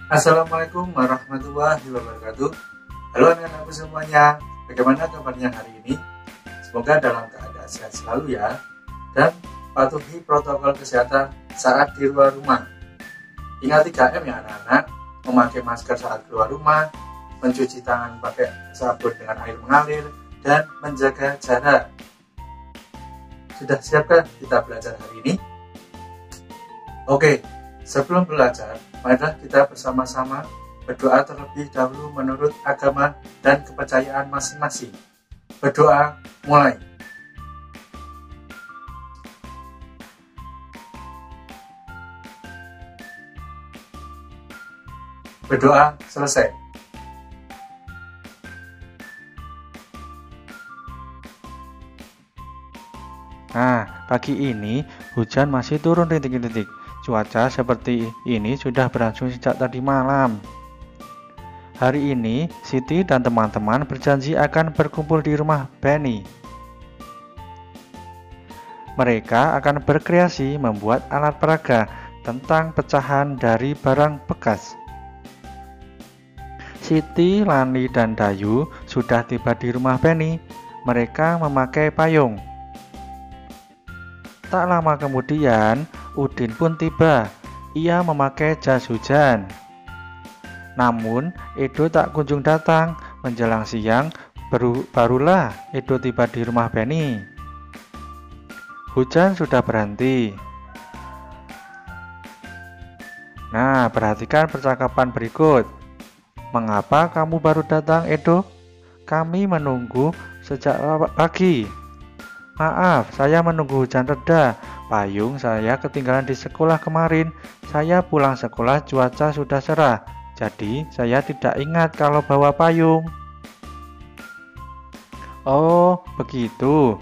Assalamualaikum warahmatullahi wabarakatuh. Halo anak-anakku semuanya, bagaimana kabarnya hari ini? Semoga dalam keadaan sehat selalu ya, dan patuhi protokol kesehatan saat di luar rumah. Ingat 3M ya anak-anak, memakai masker saat keluar rumah, mencuci tangan pakai sabun dengan air mengalir, dan menjaga jarak. Sudah siapkah kita belajar hari ini? Oke, sebelum belajar, marilah kita bersama-sama berdoa terlebih dahulu menurut agama dan kepercayaan masing-masing. Berdoa mulai. Berdoa selesai. Nah, pagi ini hujan masih turun rintik-rintik. Cuaca seperti ini sudah berlangsung sejak tadi malam. Hari ini, Siti dan teman-teman berjanji akan berkumpul di rumah Benny. Mereka akan berkreasi membuat alat peraga tentang pecahan dari barang bekas. Siti, Lani, dan Dayu sudah tiba di rumah Benny. Mereka memakai payung. Tak lama kemudian, Udin pun tiba. Ia memakai jas hujan. Namun, Edo tak kunjung datang. Menjelang siang, barulah Edo tiba di rumah Benny. Hujan sudah berhenti. Nah, perhatikan percakapan berikut. Mengapa kamu baru datang, Edo? Kami menunggu sejak pagi. Maaf, saya menunggu hujan reda. Payung saya ketinggalan di sekolah kemarin. Saya pulang sekolah cuaca sudah cerah. Jadi, saya tidak ingat kalau bawa payung. Oh, begitu.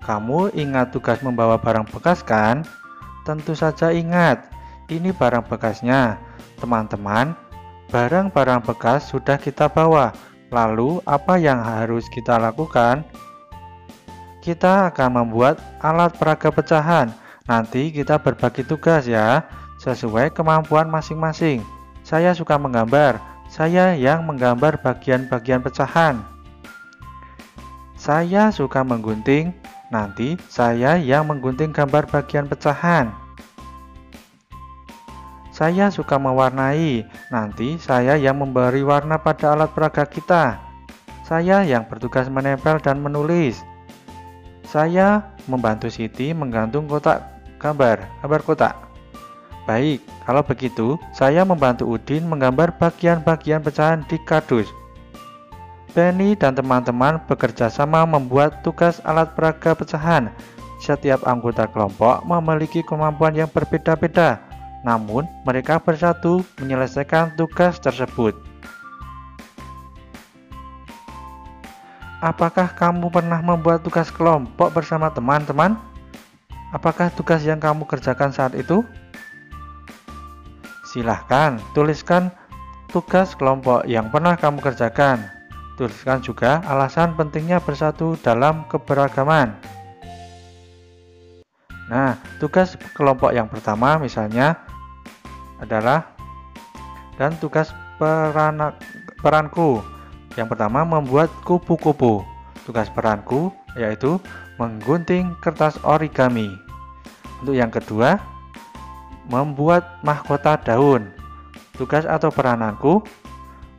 Kamu ingat tugas membawa barang bekas kan? Tentu saja ingat. Ini barang bekasnya. Teman-teman, barang-barang bekas sudah kita bawa. Lalu, apa yang harus kita lakukan? Kita akan membuat alat peraga pecahan. Nanti kita berbagi tugas ya, sesuai kemampuan masing-masing. Saya suka menggambar. Saya yang menggambar bagian-bagian pecahan. Saya suka menggunting. Nanti saya yang menggunting gambar bagian pecahan. Saya suka mewarnai. Nanti saya yang memberi warna pada alat peraga kita. Saya yang bertugas menempel dan menulis. Saya membantu Siti menggantung kotak gambar kotak. Baik, kalau begitu, saya membantu Udin menggambar bagian-bagian pecahan di kardus. Benny dan teman-teman bekerja sama membuat tugas alat peraga pecahan. Setiap anggota kelompok memiliki kemampuan yang berbeda-beda, namun mereka bersatu menyelesaikan tugas tersebut. Apakah kamu pernah membuat tugas kelompok bersama teman-teman? Apakah tugas yang kamu kerjakan saat itu? Silahkan tuliskan tugas kelompok yang pernah kamu kerjakan. Tuliskan juga alasan pentingnya bersatu dalam keberagaman. Nah, tugas kelompok yang pertama misalnya adalah, dan tugas peranku. Yang pertama, membuat kupu-kupu. Tugas peranku yaitu menggunting kertas origami. Untuk yang kedua, membuat mahkota daun. Tugas atau perananku,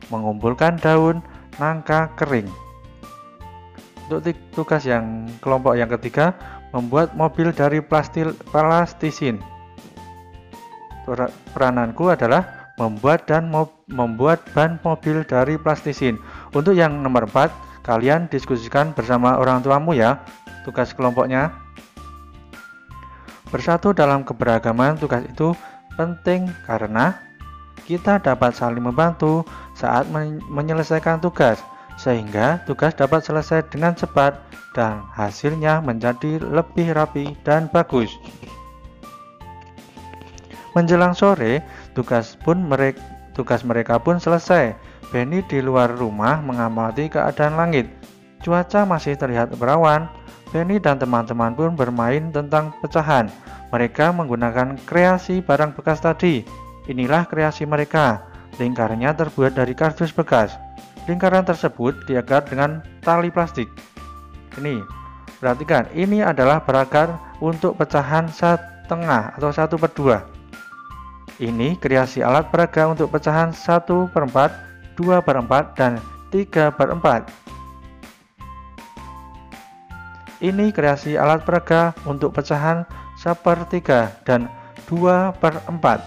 mengumpulkan daun nangka kering. Untuk tugas yang kelompok yang ketiga, membuat mobil dari plastisin. Perananku adalah membuat ban mobil dari plastisin. Untuk yang nomor 4, kalian diskusikan bersama orang tuamu ya tugas kelompoknya. Bersatu dalam keberagaman tugas itu penting karena kita dapat saling membantu saat menyelesaikan tugas, sehingga tugas dapat selesai dengan cepat dan hasilnya menjadi lebih rapi dan bagus. Menjelang sore, tugas mereka pun selesai. Benny di luar rumah mengamati keadaan langit. Cuaca masih terlihat berawan. Benny dan teman-teman pun bermain tentang pecahan. Mereka menggunakan kreasi barang bekas tadi. Inilah kreasi mereka. Lingkarannya terbuat dari kardus bekas. Lingkaran tersebut diikat dengan tali plastik. Ini, perhatikan, ini adalah beragar untuk pecahan setengah atau 1/2. Ini kreasi alat peraga untuk pecahan 1/4, 2/4, dan 3/4. Ini kreasi alat peraga untuk pecahan 1/3 dan 2/4.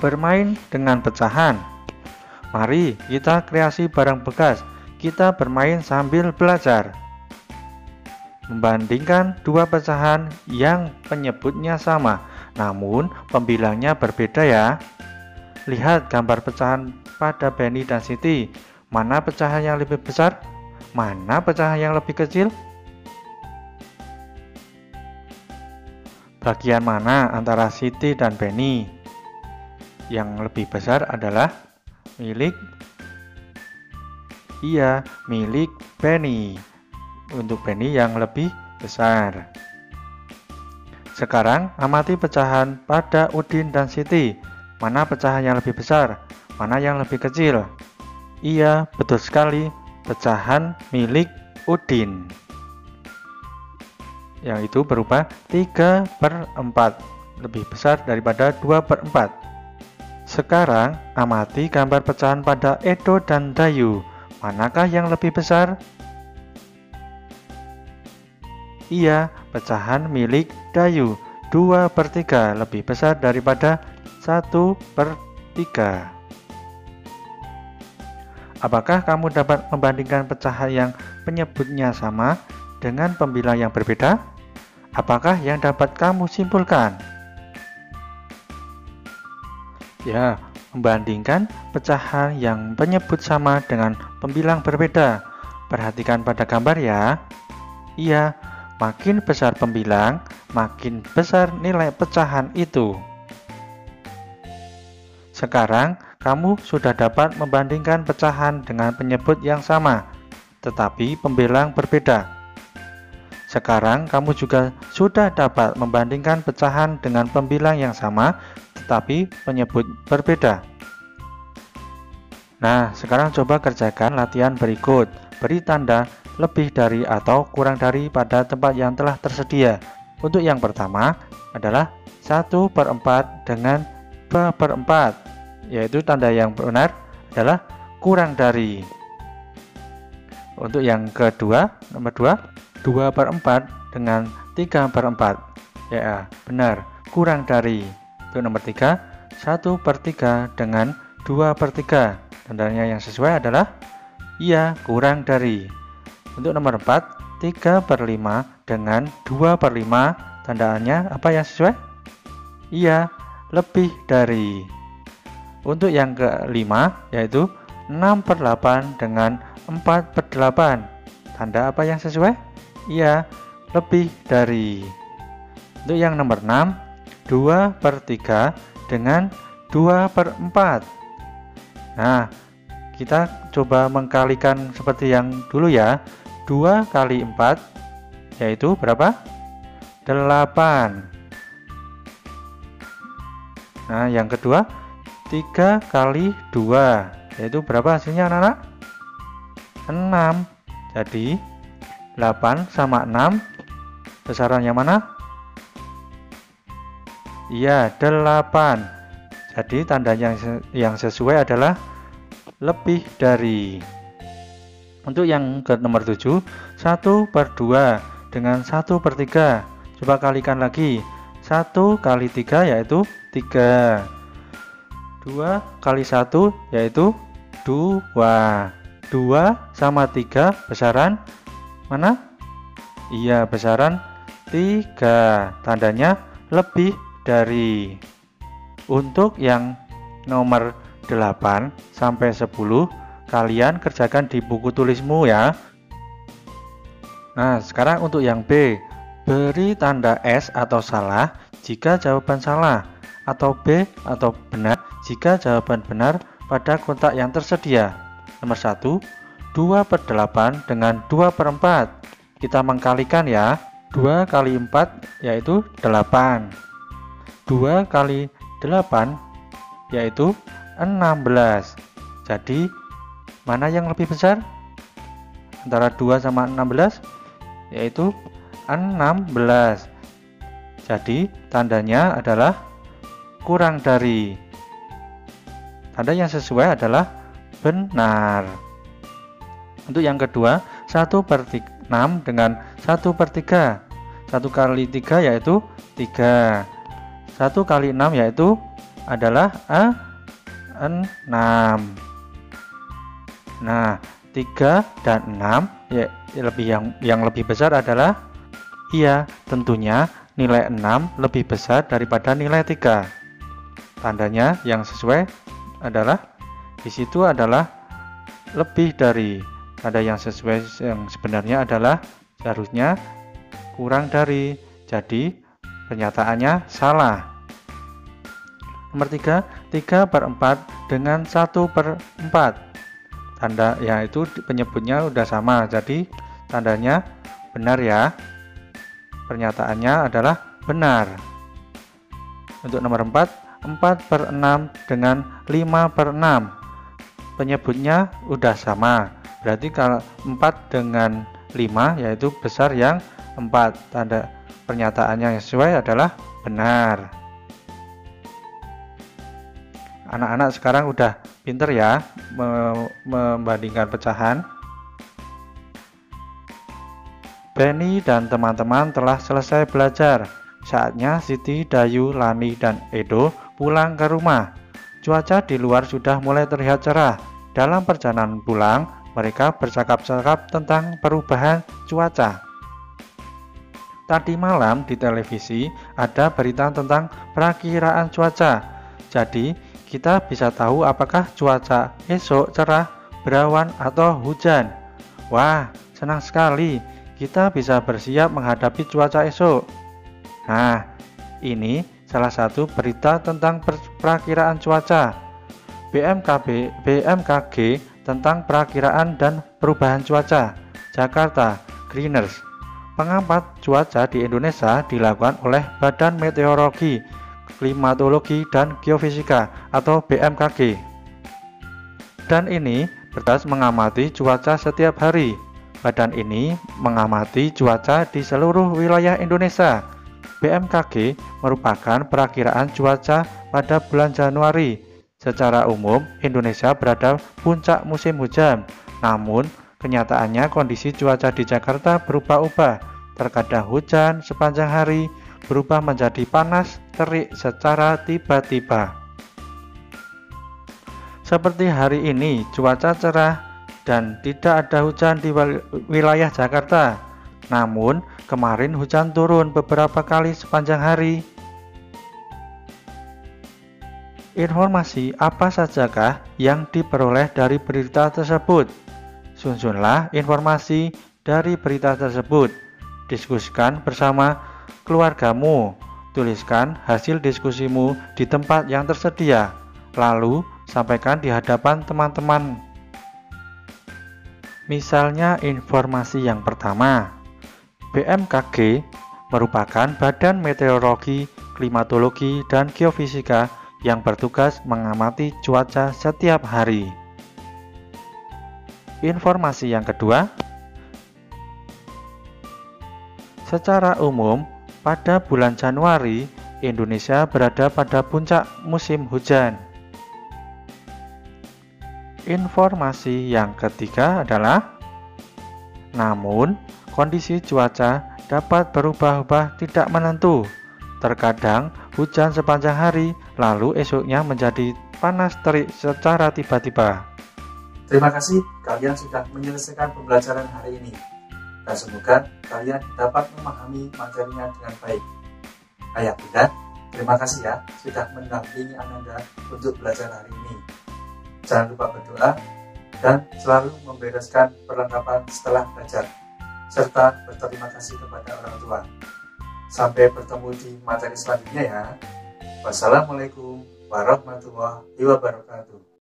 Bermain dengan pecahan. Mari kita kreasi barang bekas. Kita bermain sambil belajar. Membandingkan dua pecahan yang penyebutnya sama, namun pembilangnya berbeda ya. Lihat gambar pecahan pada Benny dan Siti. Mana pecahan yang lebih besar? Mana pecahan yang lebih kecil? Bagian mana antara Siti dan Benny? Yang lebih besar adalah milik Benny. Untuk Benny yang lebih besar. Sekarang amati pecahan pada Udin dan Siti. Mana pecahan yang lebih besar? Mana yang lebih kecil? Iya, betul sekali, pecahan milik Udin, yang itu berupa 3/4, lebih besar daripada 2/4. Sekarang amati gambar pecahan pada Edo dan Dayu. Manakah yang lebih besar? Iya, pecahan milik Dayu, 2/3, lebih besar daripada 1/3. Apakah kamu dapat membandingkan pecahan yang penyebutnya sama dengan pembilang yang berbeda? Apakah yang dapat kamu simpulkan? Ya, membandingkan pecahan yang penyebut sama dengan pembilang berbeda. Perhatikan pada gambar ya. Iya, makin besar pembilang, makin besar nilai pecahan itu. Sekarang, kamu sudah dapat membandingkan pecahan dengan penyebut yang sama, tetapi pembilang berbeda. Sekarang, kamu juga sudah dapat membandingkan pecahan dengan pembilang yang sama, tetapi penyebut berbeda. Nah, sekarang coba kerjakan latihan berikut. Beri tanda lebih dari atau kurang dari pada tempat yang telah tersedia. Untuk yang pertama adalah 1/4 dengan 2/4, yaitu tanda yang benar adalah kurang dari. Untuk yang kedua, nomor 2, 2/4 dengan 3/4, ya benar, kurang dari. Untuk nomor 3, 1/3 dengan 2/3, tandanya yang sesuai adalah iya, kurang dari. Untuk nomor 4, 3/5 dengan 2/5, tandaannya apa yang sesuai? Iya, lebih dari. Untuk yang kelima, yaitu 6/8 dengan 4/8, tanda apa yang sesuai? Iya, lebih dari. Untuk yang nomor 6, 2/3 dengan 2/4. Nah, kita coba mengkalikan seperti yang dulu ya. 2 kali 4 yaitu berapa? 8. Nah, yang kedua 3 kali 2 yaitu berapa hasilnya anak-anak? 6. Jadi 8 sama 6 besaran yang mana? Iya, 8. Jadi tanda yang sesuai adalah lebih dari. Untuk yang ke nomor 7, 1/2 dengan 1/3. Coba kalikan lagi. 1 kali 3 yaitu 3. 2 kali 1 yaitu 2. 2 sama 3 besaran mana? Iya, besaran 3. Tandanya lebih dari. Untuk yang nomor 8 sampai 10, kalian kerjakan di buku tulismu ya. Nah, sekarang untuk yang B, beri tanda S atau salah jika jawaban salah, atau B atau benar jika jawaban benar pada kotak yang tersedia. Nomor 1, 2/8 dengan 2/4. Kita mengkalikan ya. 2 kali 4 yaitu 8. 2 kali 8 yaitu 16. Jadi mana yang lebih besar antara 2 sama 16? Yaitu 16. Jadi tandanya adalah kurang dari. Tanda yang sesuai adalah benar. Untuk yang kedua, 1/6 dengan 1/3. 1 kali 3 yaitu 3. 1 kali 6 yaitu adalah 6. Nah, 3 dan 6 ya, yang lebih besar adalah tentunya nilai 6 lebih besar daripada nilai 3. Tandanya yang sesuai adalah di situ adalah lebih dari. Tanda yang sesuai yang sebenarnya adalah seharusnya kurang dari. Jadi pernyataannya salah. Nomor 3, 3/4 dengan 1/4. Tanda yaitu penyebutnya udah sama, jadi tandanya benar ya. Pernyataannya adalah benar. Untuk nomor 4, 4/6 dengan 5/6. Penyebutnya udah sama. Berarti kalau 4 dengan 5 yaitu besar yang 4. Tanda pernyataannya yang sesuai adalah benar. Anak-anak sekarang udah pinter ya membandingkan pecahan. Benny dan teman-teman telah selesai belajar. Saatnya Siti, Dayu, Lani, dan Edo pulang ke rumah. Cuaca di luar sudah mulai terlihat cerah. Dalam perjalanan pulang, mereka bercakap-cakap tentang perubahan cuaca. Tadi malam di televisi ada berita tentang perakiraan cuaca. Jadi, kita bisa tahu apakah cuaca esok cerah, berawan, atau hujan. Wah, senang sekali. Kita bisa bersiap menghadapi cuaca esok. Nah, ini salah satu berita tentang perakiraan cuaca. BMKG tentang perakiraan dan perubahan cuaca. Jakarta, Greeners. Pengamatan cuaca di Indonesia dilakukan oleh Badan Meteorologi, Klimatologi, dan Geofisika atau BMKG. Dan ini bertugas mengamati cuaca setiap hari. Badan ini mengamati cuaca di seluruh wilayah Indonesia. BMKG merupakan perakiraan cuaca pada bulan Januari. Secara umum, Indonesia berada puncak musim hujan. Namun, kenyataannya kondisi cuaca di Jakarta berubah-ubah. Terkadang hujan sepanjang hari, berubah menjadi panas terik secara tiba-tiba. Seperti hari ini, cuaca cerah dan tidak ada hujan di wilayah Jakarta. Namun, kemarin hujan turun beberapa kali sepanjang hari. Informasi apa sajakah yang diperoleh dari berita tersebut? Susunlah informasi dari berita tersebut. Diskusikan bersama keluargamu. Tuliskan hasil diskusimu di tempat yang tersedia. Lalu, sampaikan di hadapan teman-teman. Misalnya informasi yang pertama. BMKG merupakan Badan Meteorologi, Klimatologi, dan Geofisika yang bertugas mengamati cuaca setiap hari. Informasi yang kedua, secara umum, pada bulan Januari, Indonesia berada pada puncak musim hujan. Informasi yang ketiga adalah, namun, kondisi cuaca dapat berubah-ubah tidak menentu. Terkadang hujan sepanjang hari, lalu esoknya menjadi panas terik secara tiba-tiba. Terima kasih kalian sudah menyelesaikan pembelajaran hari ini. Dan semoga kalian dapat memahami materinya dengan baik. Ayah Bunda, terima kasih ya sudah mendampingi Ananda untuk belajar hari ini. Jangan lupa berdoa dan selalu membereskan perlengkapan setelah belajar, serta berterima kasih kepada orang tua. Sampai bertemu di materi selanjutnya ya. Wassalamualaikum warahmatullahi wabarakatuh.